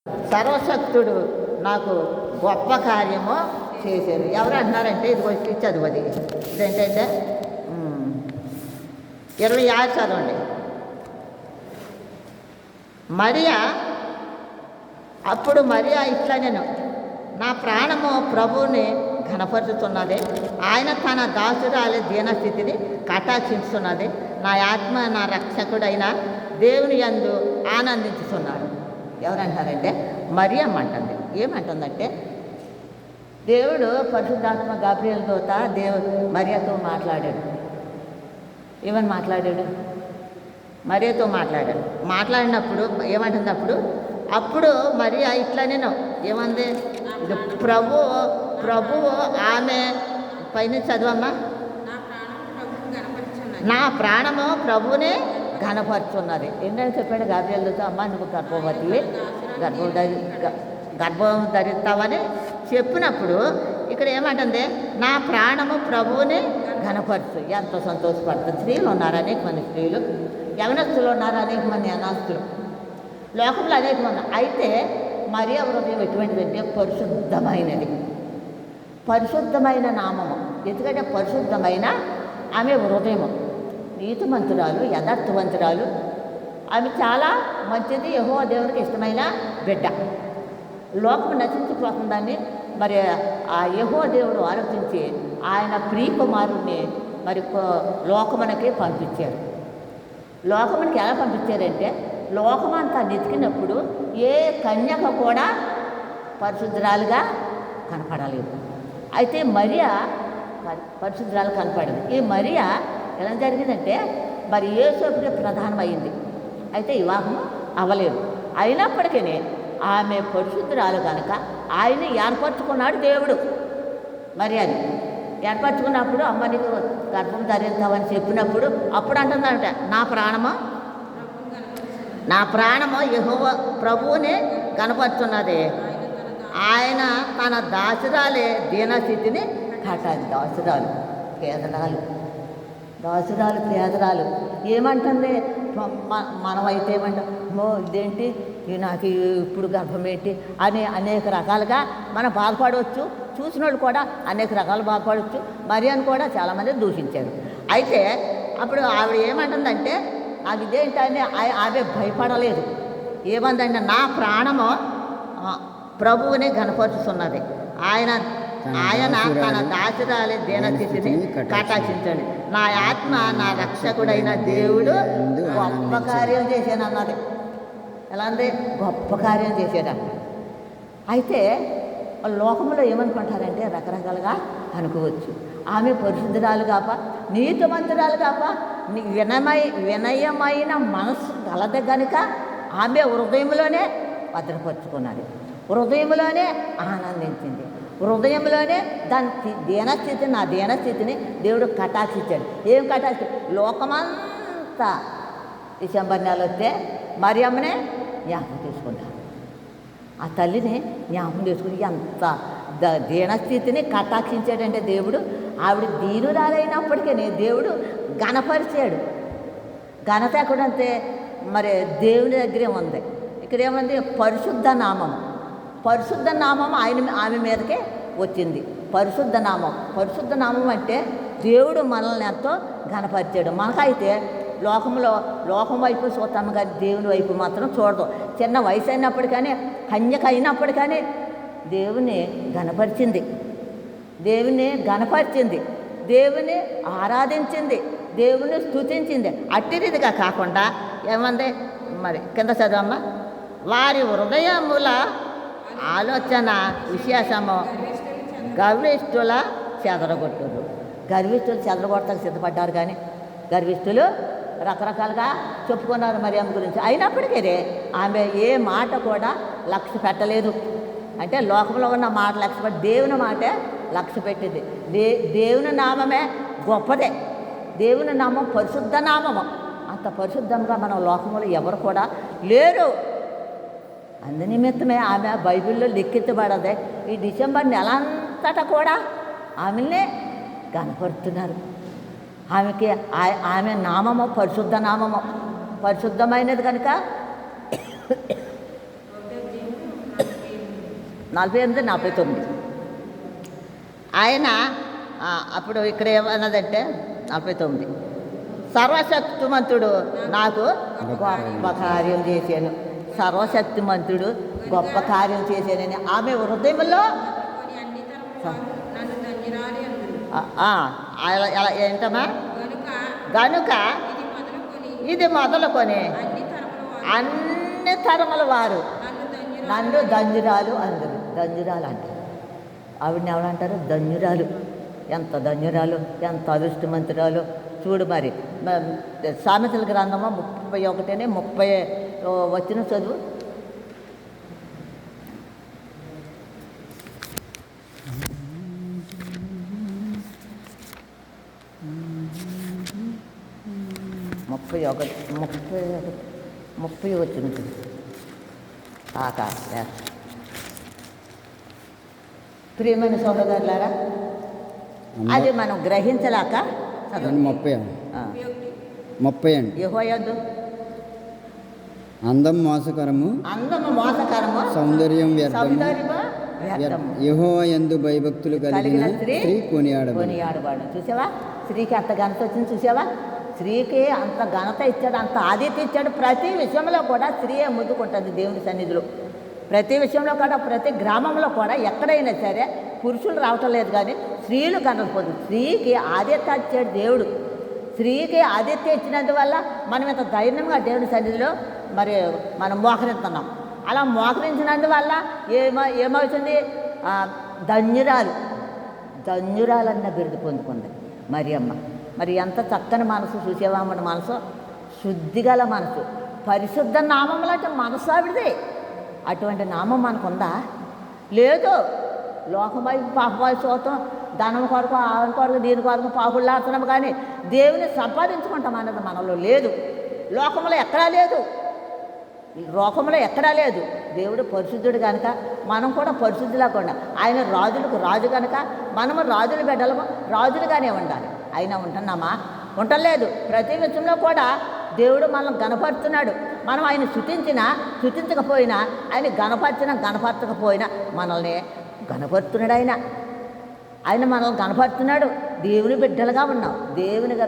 సర్వశక్తుడు నాకు గొప్ప కార్యము చేశారు. ఎవరు అంటున్నారంటే ఇది వచ్చి చదువుది ఇదేంటంటే 26 చదవండి. మరియా అప్పుడు మరియా ఇట్లా నేను నా ప్రాణము ప్రభువుని ఘనపరుచుతున్నది. ఆయన తన దాసురాలి దీనస్థితిని కటాక్షిస్తున్నది. నా ఆత్మ నా రక్షకుడైన దేవుని యందు ఆనందించుతున్నాడు. ఎవరంటారంటే మరియమ్మ అంటుంది. ఏమంటుందంటే దేవుడు పరిశుద్ధాత్మ గాబ్రియల్ దూత మరియతో మాట్లాడాడు. ఏమని మాట్లాడాడు? మరియతో మాట్లాడినప్పుడు ఏమంటుంది? అప్పుడు మరియా ఇట్లా నేను ఏమంది? ప్రభువు ఆమె పైన చదవమ్మా. నా ప్రాణము ప్రభువునే ఘనపరుచున్నది. ఏంటని చెప్పాడు గాబ్రియల్ దూత? అమ్మ నువ్వు గర్భం ధరిస్తావని చెప్పినప్పుడు ఇక్కడ ఏమంటుంది? నా ప్రాణము ప్రభువుని ఘనపరచు. ఎంతో సంతోషపడుతుంది. స్త్రీలు ఉన్నారు, అనేక మంది స్త్రీలు, యవనస్తులు ఉన్నారు, అనేక మంది అనాస్తులు, లోకంలో అనేక మంది. అయితే మరియా హృదయం ఎటువంటిదంటే పరిశుద్ధమైనది, పరిశుద్ధమైన నామము. ఎందుకంటే పరిశుద్ధమైన ఆమె హృదయము, నీతిమంతురాలు, యథార్థవంతురాలు. ఆమె చాలా మంచిది, యెహోవా దేవునికి ఇష్టమైన బిడ్డ. లోకం నశించిపోతుందని మరి ఆ యెహోవా దేవుడు ఆలోచించి ఆయన ప్రియకుమారుణ్ణి మరి లోకమునకి పంపించారు. లోకమునికి ఎలా పంపించారంటే లోకమంతా నెతికినప్పుడు ఏ కన్యక కూడా పరిశుద్ధురాలుగా కనపడలేదు. అయితే మరియా పరిశుద్ధురాలు కనపడింది. ఈ మరియా ఎలా జరిగిందంటే మరి యేసుకి ప్రధానమైంది. అయితే వివాహం అవ్వలేదు. అయినప్పటికీ ఆమె పరిశుద్ధురాలు కనుక ఆయన్ని ఏర్పరచుకున్నాడు దేవుడు. మరి అది ఏర్పరచుకున్నప్పుడు అమ్మ నీకు గర్భం ధరిస్తామని చెప్పినప్పుడు అప్పుడు అంటుందంట నా ప్రాణము యెహోవా ప్రభువుని కనపరుచున్నది. ఆయన తన దాసురాలే దీనస్థితిని కట్టాలి. దాసురాలు పేదరాలు ఏమంటుంది? మనమైతే ఏమంటాం? ఇదేంటి నాకు ఇప్పుడు గర్భం ఏంటి అని అనేక రకాలుగా మనం బాధపడవచ్చు. చూసిన వాళ్ళు కూడా అనేక రకాలు బాధపడవచ్చు. మరియాను కూడా చాలామంది దూషించారు. అయితే అప్పుడు ఆవిడ ఏమంటుందంటే నాకు ఇదేంటని ఆమె భయపడలేదు. ఏమందంటే నా ప్రాణము ప్రభువుని ఘనపరుచుతున్నది. ఆయన తన దాసురాలి దీనస్థితిని కటాక్షించండి. నా ఆత్మ నా రక్షకుడైన దేవుడు గొప్ప కార్యం చేశానన్నది. ఎలా ఉంది? గొప్ప కార్యం చేశాడన్న. అయితే లోకంలో ఏమనుకుంటారంటే రకరకాలుగా అనుకోవచ్చు. ఆమె పరిశుద్ధురాలు కాప, నీతిమంతురాలు కాప, వినయమైన మనస్సు గలది కనుక ఆమె హృదయంలోనే భద్రపరుచుకున్నది, హృదయంలోనే ఆనందించింది, హృదయంలోనే దాని నా దీనస్థితిని దేవుడు కటాక్షించాడు. ఏం కటాక్షి? లోకమంతా డిసెంబర్ నెల వస్తే మరియమ్మనే జ్ఞాపకం తీసుకుంటారు. ఆ తల్లిని జ్ఞాపకం చేసుకుని ఎంత దీనస్థితిని కటాక్షించాడంటే దేవుడు. ఆవిడ దీనురాలైనప్పటికీ దేవుడు ఘనపరిచాడు. ఘనత ఎక్కడంతే మరి దేవుని దగ్గరే ఉంది. ఇక్కడ ఏమంది? పరిశుద్ధ నామం ఆమె మీదకే వచ్చింది. పరిశుద్ధ నామం అంటే దేవుడు మనల్ని ఎంతో ఘనపరిచాడు. మనకైతే లోకం వైపు చూస్తాము కానీ దేవుని వైపు మాత్రం చూడదు. చిన్న వయసు అయినప్పుడు కానీ కన్యక అయినప్పుడు కానీ దేవుని ఘనపరిచింది, దేవుని ఆరాధించింది, దేవుని స్తుతించింది. అట్టిదిగా కాకుండా ఏమంది? మరి కింద చదవమ్మా. వారి హృదయముల ఆలోచన విశేషము గర్విష్ఠుల చెదరగొట్టురు. గర్విష్ఠులు చెదరగొట్టడానికి సిద్ధపడ్డారు. కానీ గర్విష్ఠులు రకరకాలుగా చెప్పుకున్నారు మరియమ్మ గురించి. అయినప్పటికీ ఆమె ఏ మాట కూడా లక్ష్య పెట్టలేదు. అంటే లోకంలో ఉన్న మాట లక్ష్యపెట్టి దేవుని మాటే లక్ష్య పెట్టింది. దేవుని నామమే గొప్పదే. దేవుని నామం పరిశుద్ధ నామము. అంత పరిశుద్ధంగా మన లోకంలో ఎవరు కూడా లేరు. అందునిమిత్తమే ఆమె బైబిల్లో లిఖించబడదే. ఈ డిసెంబర్ నెల అంతటా కూడా ఆమెనే కనపడుతున్నారు. ఆమె నామము పరిశుద్ధ నామము, పరిశుద్ధమైనది కనుక 48, 49. ఆయన అప్పుడు ఇక్కడ ఏమన్నదంటే 49, సర్వశక్తిమంతుడు నాకు గొప్ప కార్యం చేశాను. సర్వశక్తిమంతుడు గొప్ప కార్యం చేశానని ఆమె హృదయంలో ఏంటమ్మా, గనుక ఇది మొదలుకొని అన్ని తరముల వారు నన్ను ధన్యురాలు అందరు. ధన్యురాలు అంటారు ఆవిడని. ఎవరంటారు? ధన్యురాలు. ఎంత ధన్యురాలు, ఎంత అదృష్టమంతురాలు చూడు. మరి సామెతల గ్రంథము 31, 30 వచ్చిన చదువు. ముప్పై వచ్చిన ప్రియమైన సోదరులారా, అది మనం గ్రహించలేక 30 అండి. యెహోవాయందు అందము మోసకరము, సౌందర్యం వ్యర్థము. యెహోవాయందు భయభక్తులు కలిగిన స్త్రీ కొనియాడబడు. చూసావా, స్త్రీకి అంత ఘనత వచ్చింది. చూసావా, స్త్రీకి అంత ఘనత ఇచ్చాడు, అంత ఆదిత్య ఇచ్చాడు. ప్రతి విషయంలో కూడా స్త్రీయే ముందుకుంటుంది దేవుని సన్నిధిలో. ప్రతి విషయంలో కూడా, ప్రతి గ్రామంలో కూడా ఎక్కడైనా సరే పురుషులు రావటం లేదు, కానీ స్త్రీలు కనకపోదు. స్త్రీకి ఆదిత్య ఇచ్చాడు దేవుడు. స్త్రీకి ఆదిత్య ఇచ్చినందువల్ల మనం ఇంత ధైర్యంగా దేవుని సన్నిధిలో మరి మనం మోకరిస్తున్నాం. అలా మోకరించినందువల్ల ఏమవుతుంది? ధన్యురాలన్న బిరుదు పొందుకుంది మరియమ్మ. మరి ఎంత చక్కని మనసు చూసేవా, మన మనసు శుద్ధిగల మనసు, పరిశుద్ధ నామములు అంటే మనసు ఆవిడది. అటువంటి నామం మనకుందా? లేదు. లోకమై పాపమై చూస్తాం, ధనం కొరకు, ఆవిడ కొరకు, దీని కొరకు పాపులాడుతున్నాం, కానీ దేవుని సంపాదించుకుంటాం అన్నది మనలో లేదు. లోకంలో ఎక్కడా లేదు. దేవుడు పరిశుద్ధుడు కనుక మనం కూడా పరిశుద్ధులాగా. ఆయన రాజులకు రాజు కనుక మనము రాజుల బిడ్డలము రాజులుగానే ఉండాలి. అయినా ఉంటున్నామా? ఉండలేదు. ప్రతి విషయంలో కూడా దేవుడు మనల్ని గణపరుస్తున్నాడు. మనం ఆయన స్తుతించకపోయినా, ఆయన గణపరచకపోయినా మనల్ని గణపరుస్తున్నాడు. ఆయన మనల్ని గణపరుస్తున్నాడు. దేవుని బిడ్డలుగా ఉన్నాం.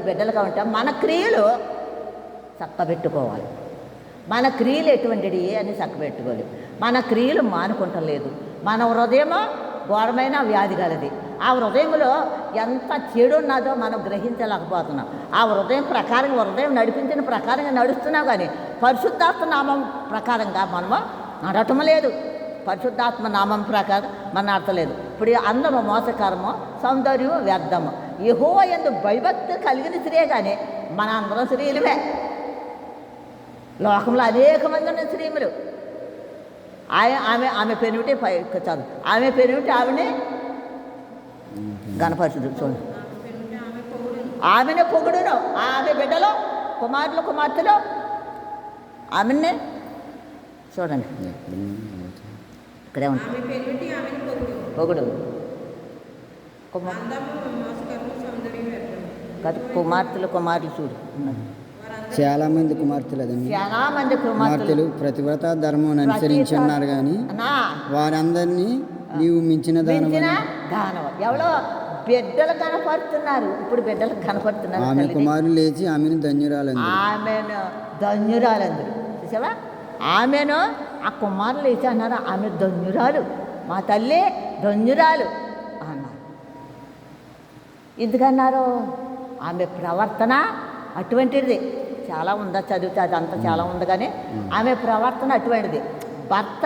బిడ్డలుగా ఉంటాం. మన క్రియలు చక్కబెట్టుకోవాలి. మన క్రియలు ఎటువంటివి అని చక్కబెట్టుకోవాలి. మన క్రియలు మానుకుంటం లేదు. మన హృదయము ఘోరమైన వ్యాధి కలది. ఆ హృదయంలో ఎంత చెడు ఉన్నదో మనం గ్రహించలేకపోతున్నాం. ఆ హృదయం నడిపించిన ప్రకారంగా నడుస్తున్నాం, కానీ పరిశుద్ధాత్మ నామం ప్రకారంగా మనము నడటం లేదు. పరిశుద్ధాత్మ నామం ప్రకారం మనం నడతలేదు. ఇప్పుడు అందము మోసకరము, సౌందర్యము వ్యర్థము. యెహోవాయందు భయభక్తి కలిగిన స్త్రీయే, కానీ మన అందరం స్త్రీలమే. లోకంలో అనేక మంది ఉన్న స్త్రీములు. ఆమె పెనుమిటి చదువు, ఆమె పెనుమిటి ఆవిడని గణపరచుడు. చూడండి, ఆమెను పొగుడును, ఆమె బిడ్డలో కుమార్తెలు ఆమెనే చూడండి. ఇక్కడే ఉంటుంది పొగుడు. కుమార్తెలు చూడు. చాలా మంది కుమార్తెలు ప్రతివ్రత ధర్మం అనుసరించి ఉన్నారు, కానీ వారందరినీ నీవు మించిన దానవ. ఎవరో బిడ్డలు కనపడుతున్నారు. ఇప్పుడు బిడ్డలు కనపడుతున్నారు. ఆమె కుమారులు లేచి ఆమెను ధన్యురాలందరూ. చూసావా, ఆమెను ఆ కుమారులు లేచి అన్నారు, ఆమె ధన్యురాలు, మా తల్లి ధన్యురాలు అన్నారు. ఎందుకన్నారు? ఆమె ప్రవర్తన అటువంటిది. చాలా ఉందా, చదివితే అదంతా చాలా ఉంది, కానీ ఆమె ప్రవర్తన అటువంటిది. భర్త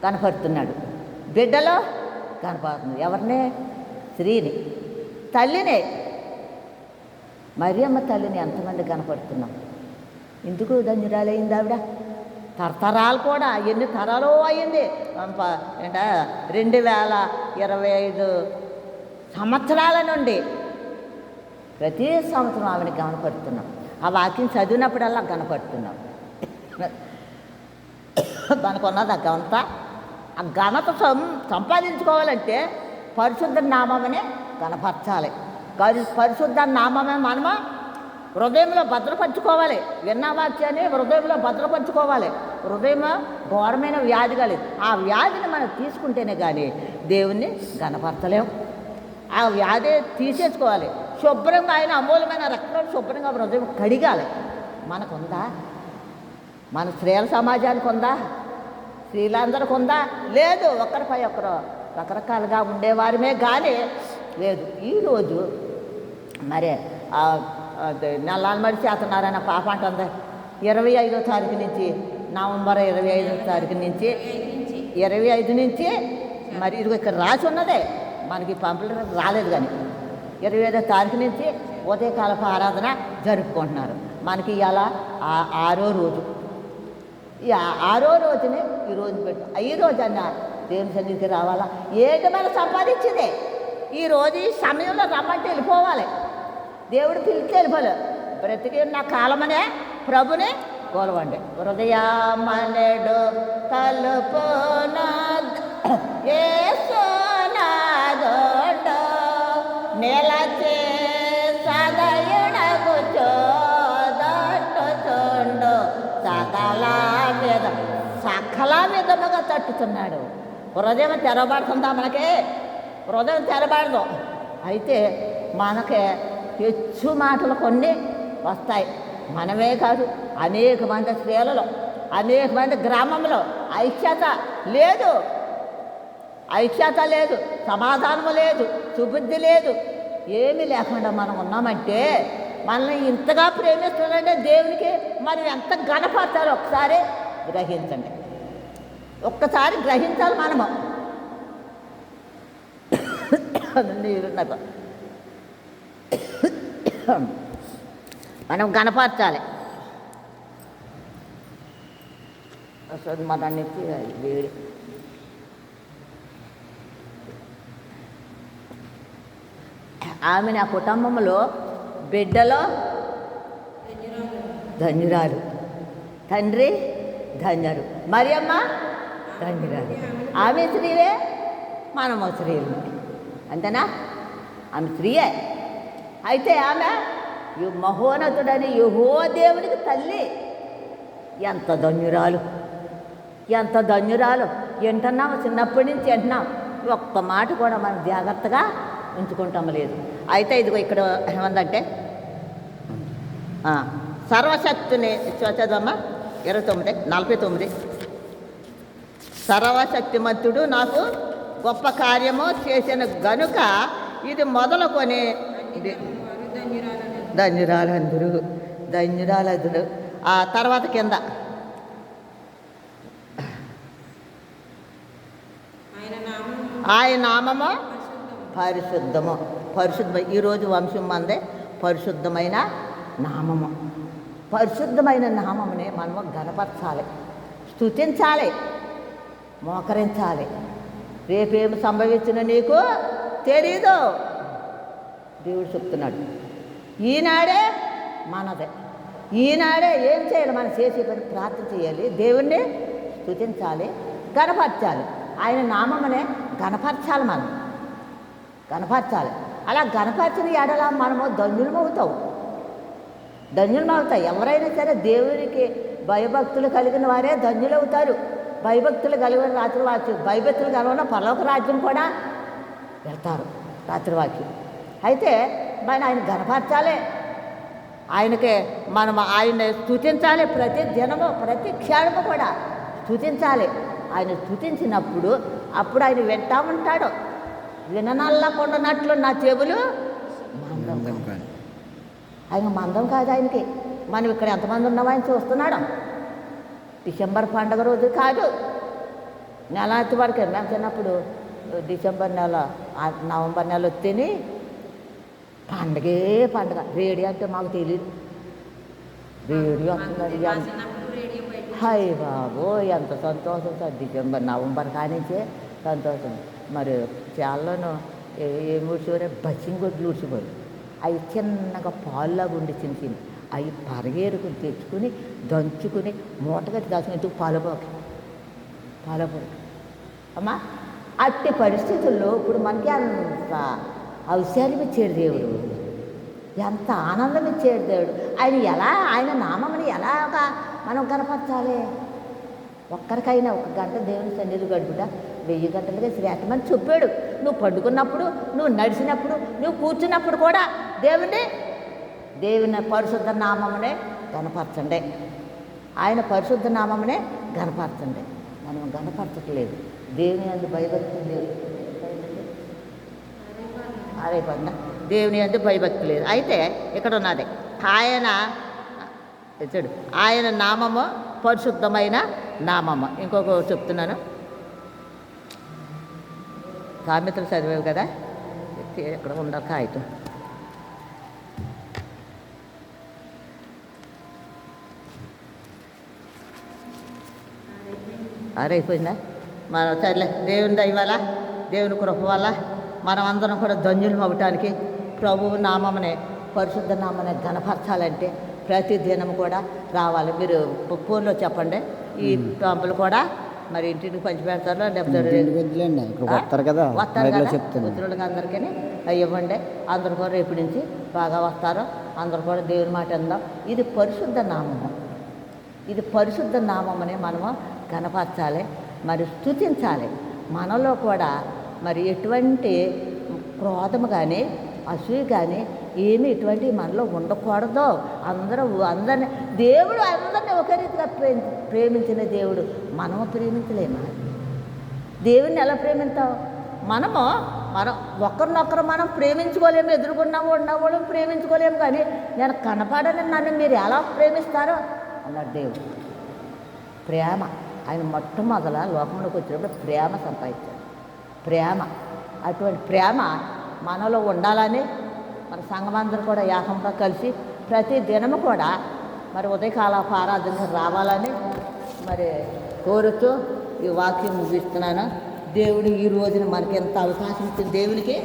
కనపడుతున్నాడు, బిడ్డలో కనపడుతుంది. ఎవరిని? స్త్రీని, తల్లిని. మరియమ్మ తల్లిని ఎంతమంది కనపడుతున్నాం. ఎందుకు ధన్యురాలైంది ఆవిడ? తరతరాలు కూడా, ఎన్ని తరాలు అయ్యింది. 2025 సంవత్సరాల నుండి ప్రతి సంవత్సరం ఆవిడని కనపడుతున్నాం. ఆ వాక్యం చదివినప్పుడల్లా కనపడుతున్నాం. మనకున్నది ఆ ఘనత సంపాదించుకోవాలంటే పరిశుద్ధ నామమని కనపరచాలి. పరిశుద్ధ నామమే మనము హృదయంలో భద్రపరచుకోవాలి. విన్న వాక్యాన్ని హృదయంలో భద్రపరచుకోవాలి. హృదయం ఘోరమైన వ్యాధి కలిగి ఆ వ్యాధిని మనం తీసుకుంటేనే కానీ దేవుణ్ణి గణపరచలేం. ఆ వ్యాధి తీసేసుకోవాలి. శుభ్రంగా ఆయన అమూల్యమైన రక్తం శుభ్రంగా హృదయం కడిగాలి. మనకుందా? మన స్త్రీల సమాజానికి ఉందా? స్త్రీలందరికీ ఉందా? లేదు. ఒకరిపై ఒకరు రకరకాలుగా ఉండేవారమే కానీ లేదు. ఈరోజు మరి నెలలు మరి చేతనారాయణ పాప అంటుంది 25వ తారీఖు నుంచి నవంబర్ 25వ తారీఖు నుంచి 25 నుంచి మరి ఇది ఇక్కడ రాసి ఉన్నదే, మనకి పంపులు రాలేదు. కానీ 25వ తారీఖు నుంచి ఉదయకాలపు ఆరాధన జరుపుకుంటున్నారు. మనకి ఇలా 6వ రోజు. ఈ 6వ రోజుని ఈరోజు పెట్టు. ఈ రోజన్న దేవుని సన్నిధికి రావాలా? ఏది మనం సంపాదించిందే. ఈరోజు ఈ సమయంలో రమ్మంటే వెళ్ళిపోవాలి. దేవుడు పిలిచి వెళ్ళిపోలే. బ్రతికి ఉన్న కాలమనే ప్రభుని కోరవండి. హృదయమనెడు తలుపున యేసునాథుడు నిలచి సదయుడగు చూడు సకల విధముగా తట్టుతున్నాడు. హృదయం తెరబడుతుందా? మనకి హృదయం తెరబడదు. అయితే మనకే హెచ్చు మాటలు కొన్ని వస్తాయి. మనమే కాదు, అనేక మంది స్త్రీలలో, అనేక మంది గ్రామంలో ఐక్యత లేదు, సమాధానము లేదు, సుబుద్ధి లేదు. ఏమీ లేకుండా మనం ఉన్నామంటే మనల్ని ఇంతగా ప్రేమిస్తున్నాడంటే దేవునికి మనం ఎంత గణపడతారో ఒకసారి గ్రహించండి. ఒక్కసారి గ్రహించాలి మనము. నాకు మనం గణపరచాలి. అసలు మన నుంచి వేడి ఆమె నా కుటుంబంలో బిడ్డలో ధన్యురాలు, తండ్రి ధన్యుడు, మరియమ్మ ధన్యురాలు. ఆమె స్త్రీలే, మనము స్త్రీలు. అంతేనా? ఆమె స్త్రీయే. అయితే ఆమె మహోన్నతుడని యెహోవా దేవునికి తల్లి. ఎంత ధన్యురాలు, ఎంత ధన్యురాలు. వింటున్నాము, చిన్నప్పటి నుంచి వింటున్నాం. ఒక్క మాట కూడా మనం జాగ్రత్తగా ఉంచుకుంటాం లేదు. అయితే ఇదిగో ఇక్కడ ఏమందంటే సర్వశక్తిని చదవమ్మా 49:49. సర్వశక్తిమంతుడు నాకు గొప్ప కార్యము చేసిన గనుక ఇది మొదలుకొని ధన్యురాలందరూ. ఆ తర్వాత కింద ఆయన నామము పరిశుద్ధము. ఈరోజు వంశం మందే పరిశుద్ధమైన నామము. పరిశుద్ధమైన నామమునే మనము గణపరచాలి, స్తుతించాలి, మోకరించాలి. రేపేమి సంభవించిన నీకు తెలీదు. దేవుడు చెప్తున్నాడు. ఈనాడే మనదే. ఈనాడే ఏం చేయాలి? మనం చేసే పని ప్రార్థన చేయాలి, దేవుణ్ణి స్తుతించాలి, గణపరచాలి. ఆయన నామమునే గణపరచాలి, మనం గణపరచాలి. అలా గణపరచిన ఎడల మనము ధన్యులమవుతాయి. ఎవరైనా సరే దేవునికి భయభక్తులు కలిగిన వారే ధన్యులవుతారు. భయభక్తులు కలిగిన రాత్రివాక్యం, భయభక్తులు కలిగిన పరలోక రాజ్యం కూడా వెళ్తారు రాత్రివాక్యం. అయితే మనం ఆయన గణపరచాలి, ఆయనకి మనం ఆయన్ని స్తుతించాలి. ప్రతి దినము ప్రతి క్షణము కూడా స్తుతించాలి. ఆయన స్తుతించినప్పుడు అప్పుడు ఆయన వింటా ఉంటాడు. విననల్లకుండానట్లు నా చెవులు మందం కాదు. ఆయన మందం కాదు ఆయనకి. మనం ఇక్కడ ఎంతమంది ఉన్నామో ఆయన చూస్తున్నాడు. డిసెంబర్ పండుగ రోజు కాదు, నెల వరకు మేము చిన్నప్పుడు డిసెంబర్ నెల నవంబర్ నెల వస్తేనే పండగే పండగ. రేడియో అంటే మాకు తెలియదు. రేడియో వస్తుందని హై బాబో ఎంత సంతోషం సార్. డిసెంబర్ నవంబర్ కానించే సంతోషం. మరి చాలాను ఏం ఊడ్చిపోయారు? బస్సింగ్ గొడ్లు ఊడ్చిపోయారు. అవి చిన్నగా పాలులాగా ఉండి చిన్న అవి పరిగేరుకుని తెచ్చుకుని దంచుకుని మూటగట్టి దాచుకుని ఎందుకు పాలపోకి అమ్మా. అట్టి పరిస్థితుల్లో ఇప్పుడు మనకి అంత ఔషార్యం ఇచ్చాడు దేవుడు. ఎంత ఆనందం ఇచ్చాడు దేవుడు. ఆయన నామముని ఎలాగా మనం కనపరచాలి? ఒక్కరికైనా 1 గంట దేవుని సన్నిధి గడుపుట 1000 గంటలుగా శ్రేష్టమని చెప్పాడు. నువ్వు పడుకున్నప్పుడు, నువ్వు నడిచినప్పుడు, నువ్వు కూర్చున్నప్పుడు కూడా దేవుని పరిశుద్ధ నామమునే గణపరచండి. ఆయన పరిశుద్ధ నామమునే గణపరచండి. మనం గణపరచట్లేదు. దేవుని యందు భయభక్తి లేదు. అదే పడిన దేవుని యందు భయభక్తి లేదు. అయితే ఇక్కడ ఉన్నది ఆయన నామము పరిశుద్ధమైన నామము. ఇంకొక చెప్తున్నాను, సామెతలు చదివేవి కదా, ఇక్కడ ఉండ కాగితం. అయిపోయిందా? మనం సర్లే, దేవుని దయ వల్ల, దేవుని కృప వల్ల మనం అందరం కూడా ధన్యులం అవ్వటానికి ప్రభువు నామమునే, పరిశుద్ధ నామనే ఘనపరచాలంటే ప్రతి దినం కూడా రావాలి. మీరు ఫోన్లో చెప్పండి. ఈ పంపులు కూడా మరి ఇంటికి పంచిపెడతారో లేకపోతే వస్తారు కదా పుత్రులకి అందరికీ అవి ఇవ్వండి. అందరు కూడా రేపు నుంచి బాగా వస్తారు. అందరు కూడా దేవుని మాట అందాం. ఇది పరిశుద్ధ నామము. ఇది పరిశుద్ధ నామమని మనము కనపరచాలి, మరి స్తుతించాలి. మనలో కూడా మరి ఎటువంటి క్రోధము కానీ అసూయ కానీ ఏమి ఇటువంటి మనలో ఉండకూడదు. అందరిని దేవుడు అందరినీ ఒక రీతిగా ప్రేమించిన దేవుడు. మనము ప్రేమించలేమా? దేవుడిని ఎలా ప్రేమిస్తావు? మనం ఒకరినొకరు మనం ప్రేమించుకోలేము. ఉన్నవాళ్ళం ప్రేమించుకోలేము. కానీ నేను కనపడని నన్ను మీరు ఎలా ప్రేమిస్తారో అన్నాడు దేవుడు. ప్రేమ. ఆయన మొట్టమొదల లోకంలోకి వచ్చినప్పుడు ప్రేమ సంపాదించాడు. ప్రేమ, అటువంటి ప్రేమ మనలో ఉండాలని మన సంఘమందరూ కూడా ఏకంగా కలిసి ప్రతి దినము కూడా మరి ఉదయకాల ఆరాధనకు రావాలని మరి కోరుతూ ఈ వాక్యం ముగిస్తున్నాను. దేవుడు ఈ రోజున మనకి ఎంత అవకాశం ఇచ్చిన దేవునికి